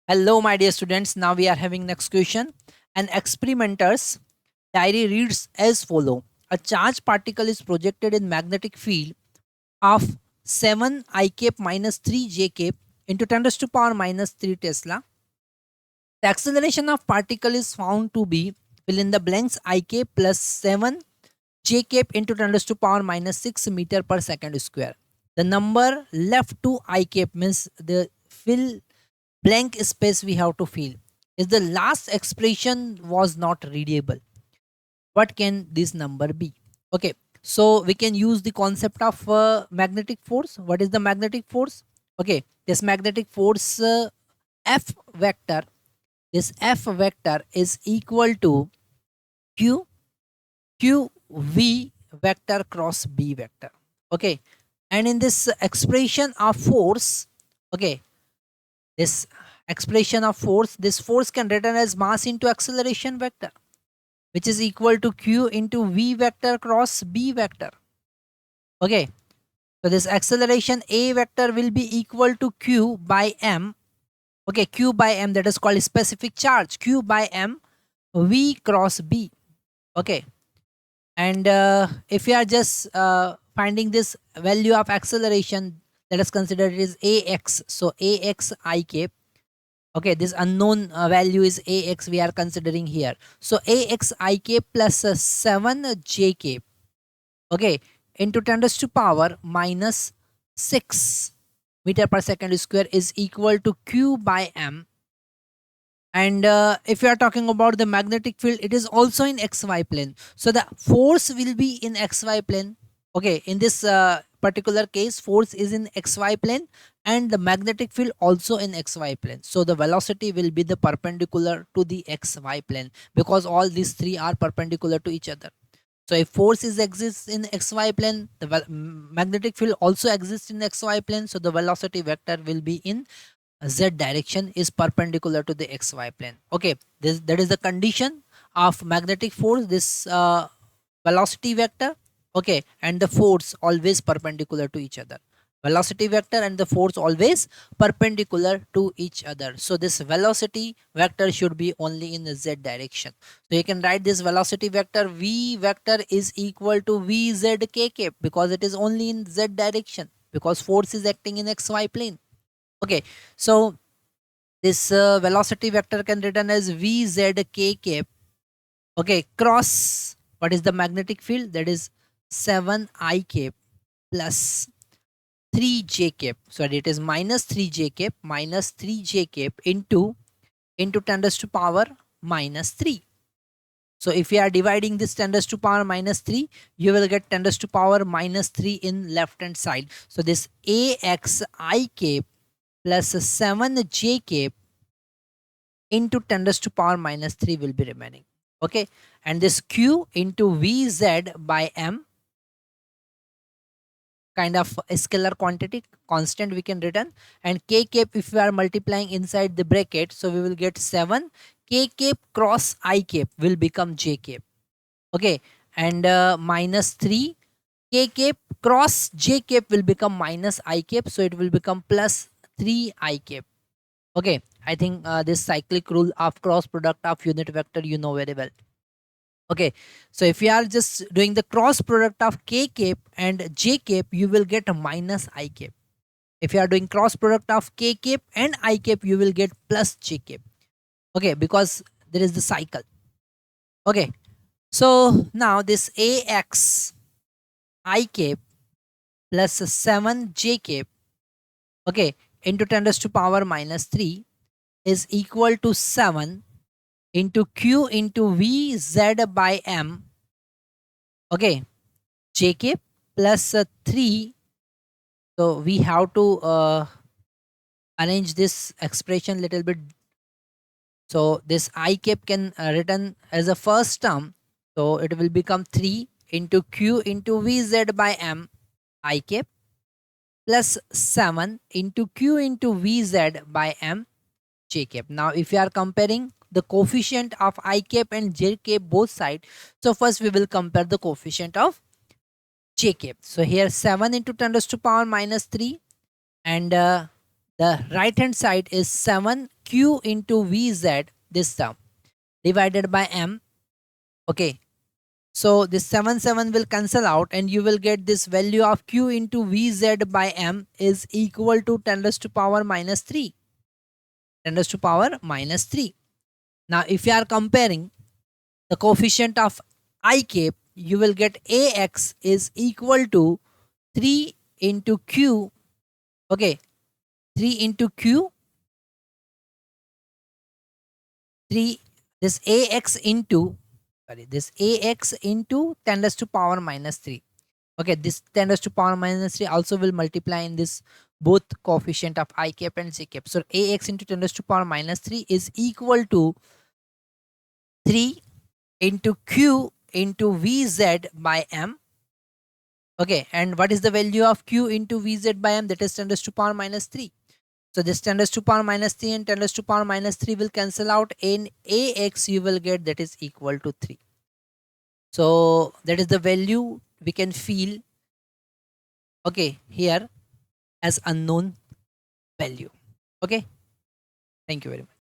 Hello, my dear students. Now we are having next question. An experimenter's diary reads as follow. A charged particle is projected in magnetic field of 7 I cap minus 3 j cap into 10 raised to power minus 3 Tesla. The acceleration of particle is found to be fill in the blanks I cap plus 7 j cap into 10 raised to power minus 6 meter per second square. The number left to I cap means the fill blank space we have to fill is the last expression was not readable. What can this number be? Okay, so we can use the concept of magnetic force. What is the magnetic force? Okay, this magnetic force F vector, this F vector is equal to q q v vector cross b vector. Okay, and in this expression of force, okay, this expression of force, this force can written as mass into acceleration vector, which is equal to q into v vector cross b vector. Okay, so this acceleration a vector will be equal to q by m. Okay, q by m, that is called specific charge, q by m v cross b. Okay, and if you are just finding this value of acceleration, let us consider it is ax. So ax I cap. Okay, this unknown value is ax we are considering here. So ax I cap plus 7 j cap, okay, into 10 raised to power minus 6 meter per second square is equal to q by m. And if you are talking about the magnetic field, it is also in xy plane, so the force will be in xy plane. Okay, in this particular case force is in xy plane and the magnetic field also in xy plane, so the velocity will be the perpendicular to the xy plane because all these three are perpendicular to each other. So if force is exists in xy plane, the magnetic field also exists in xy plane, so the velocity vector will be in z direction, is perpendicular to the xy plane. Okay, this that is the condition of magnetic force, this velocity vector. Okay, and the force always perpendicular to each other, velocity vector and the force always perpendicular to each other, so this velocity vector should be only in the z direction. So you can write this velocity vector v vector is equal to vz k cap because it is only in z direction because force is acting in xy plane. Okay, so this velocity vector can written as vz k cap. Okay, cross what is the magnetic field, that is 7 I cap plus 3 j cap. Sorry, it is minus 3 j cap minus 3 j cap into 10 raised to power minus 3. So if you are dividing this 10 raised to power minus 3, you will get 10 raised to power minus 3 in left hand side. So this ax I cap plus 7 j cap into 10 raised to power minus 3 will be remaining. Okay, and this q into vz by m, kind of a scalar quantity constant we can return, and k cap if we are multiplying inside the bracket, so we will get 7 k cap cross I cap will become j cap. Okay, and minus 3 k cap cross j cap will become minus I cap, so it will become plus 3 I cap. Okay, I think this cyclic rule of cross product of unit vector you know very well. Okay, so if you are just doing the cross product of k cap and j cap, you will get a minus I cap. If you are doing cross product of k cap and I cap, you will get plus j cap. Okay, because there is the cycle. Okay, so now this ax I cap plus 7 j cap, okay, into 10 raised to power minus 3 is equal to 7 into q into v z by m. Okay, j cap plus 3. So we have to arrange this expression little bit. So this I cap can written as a first term, so it will become 3 into q into vz by m I cap plus 7 into q into vz by m j cap. Now if you are comparing the coefficient of I cap and j cap both side, so first we will compare the coefficient of j cap. So here 7 into 10 raised to power minus 3 and The right hand side is 7q into vz, this term, divided by m. Okay, so this 7 will cancel out and you will get this value of q into vz by m is equal to 10 raised to power minus 3. 10 raised to power minus 3. Now if you are comparing the coefficient of I cap, you will get ax is equal to 3 into q. Okay, 3 into q, 3, this ax into, sorry, this ax into 10 raised to power minus 3. Okay, this 10 raised to power minus 3 also will multiply in this both coefficient of I cap and j cap. So ax into 10 raised to power minus 3 is equal to 3 into q into vz by m. Okay, and what is the value of q into vz by m? That is 10 raised to power minus 3. So this 10 raised to power minus 3 and 10 raised to power minus 3 will cancel out. In ax you will get that is equal to 3. So that is the value we can feel, okay, here as unknown value. Okay, thank you very much.